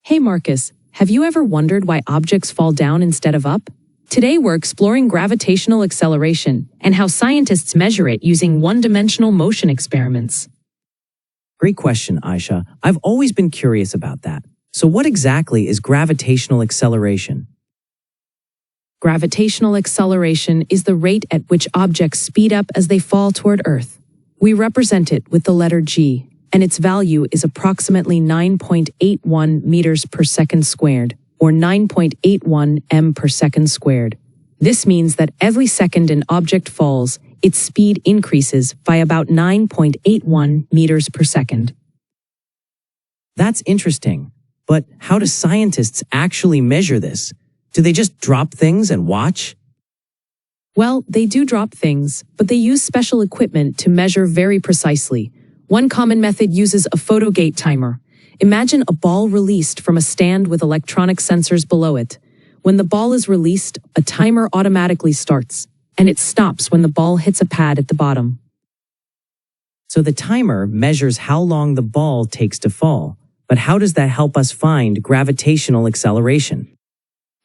Hey Marcus, have you ever wondered why objects fall down instead of up? Today we're exploring gravitational acceleration and how scientists measure it using one-dimensional motion experiments. Great question, Aisha. I've always been curious about that. So what exactly is gravitational acceleration? Gravitational acceleration is the rate at which objects speed up as they fall toward Earth. We represent it with the letter g, and its value is approximately 9.81 meters per second squared, or 9.81 m per second squared. This means that every second an object falls, its speed increases by about 9.81 meters per second. That's interesting. But how do scientists actually measure this? Do they just drop things and watch? Well, they do drop things, but they use special equipment to measure very precisely. One common method uses a photogate timer. Imagine a ball released from a stand with electronic sensors below it. When the ball is released, a timer automatically starts, and it stops when the ball hits a pad at the bottom. So the timer measures how long the ball takes to fall. But how does that help us find gravitational acceleration?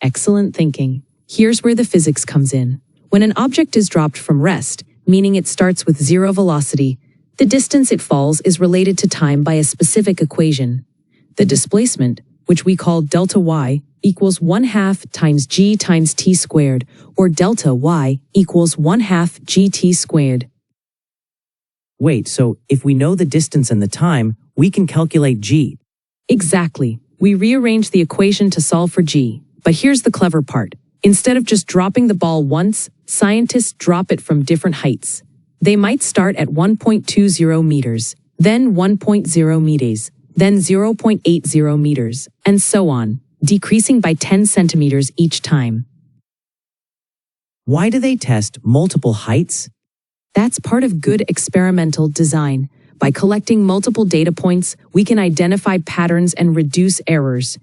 Excellent thinking. Here's where the physics comes in. When an object is dropped from rest, meaning it starts with zero velocity, the distance it falls is related to time by a specific equation. The displacement, which we call delta y, equals 1/2 times g times t squared, or delta y equals 1/2 gt squared. Wait, so if we know the distance and the time, we can calculate g. Exactly. We rearrange the equation to solve for g. But here's the clever part. Instead of just dropping the ball once, scientists drop it from different heights. They might start at 1.20 meters, then 1.0 meters, then 0.80 meters, and so on, decreasing by 10 centimeters each time. Why do they test multiple heights? That's part of good experimental design. By collecting multiple data points, we can identify patterns and reduce errors.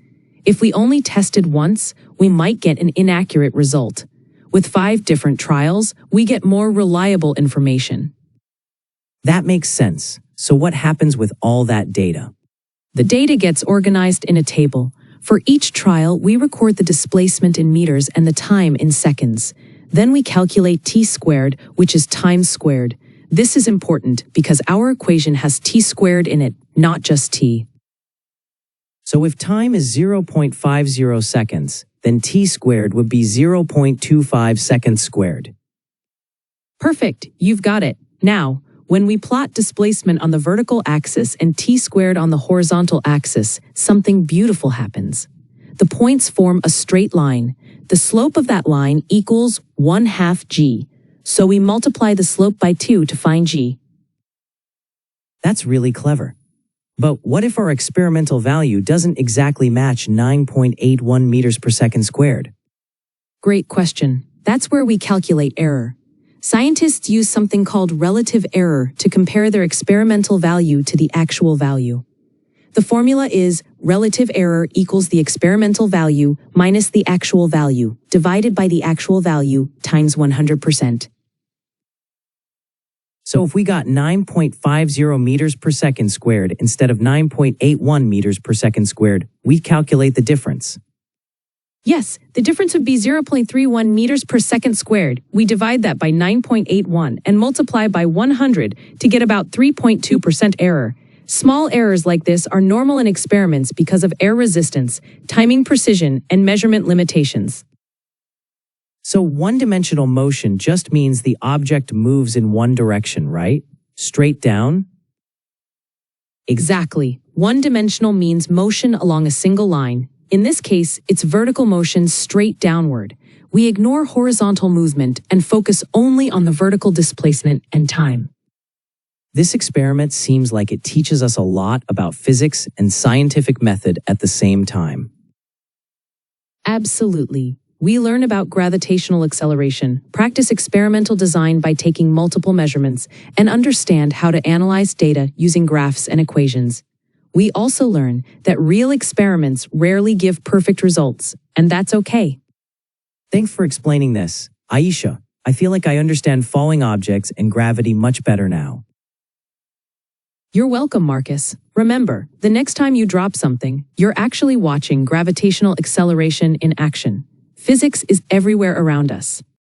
If we only tested once, we might get an inaccurate result. With 5 different trials, we get more reliable information. That makes sense. So what happens with all that data? The data gets organized in a table. For each trial, we record the displacement in meters and the time in seconds. Then we calculate t squared, which is time squared. This is important because our equation has t squared in it, not just t. So if time is 0.50 seconds, then t squared would be 0.25 seconds squared. Perfect, you've got it. Now, when we plot displacement on the vertical axis and t squared on the horizontal axis, something beautiful happens. The points form a straight line. The slope of that line equals 1/2 g. So we multiply the slope by 2 to find g. That's really clever. But what if our experimental value doesn't exactly match 9.81 meters per second squared? Great question. That's where we calculate error. Scientists use something called relative error to compare their experimental value to the actual value. The formula is relative error equals the experimental value minus the actual value divided by the actual value times 100%. So if we got 9.50 meters per second squared instead of 9.81 meters per second squared, we calculate the difference. Yes, the difference would be 0.31 meters per second squared. We divide that by 9.81 and multiply by 100 to get about 3.2% error. Small errors like this are normal in experiments because of air resistance, timing precision, and measurement limitations. So one-dimensional motion just means the object moves in one direction, right? Straight down? Exactly. One-dimensional means motion along a single line. In this case, it's vertical motion straight downward. We ignore horizontal movement and focus only on the vertical displacement and time. This experiment seems like it teaches us a lot about physics and scientific method at the same time. Absolutely. We learn about gravitational acceleration, practice experimental design by taking multiple measurements, and understand how to analyze data using graphs and equations. We also learn that real experiments rarely give perfect results, and that's okay. Thanks for explaining this, Aisha. I feel like I understand falling objects and gravity much better now. You're welcome, Marcus. Remember, the next time you drop something, you're actually watching gravitational acceleration in action. Physics is everywhere around us.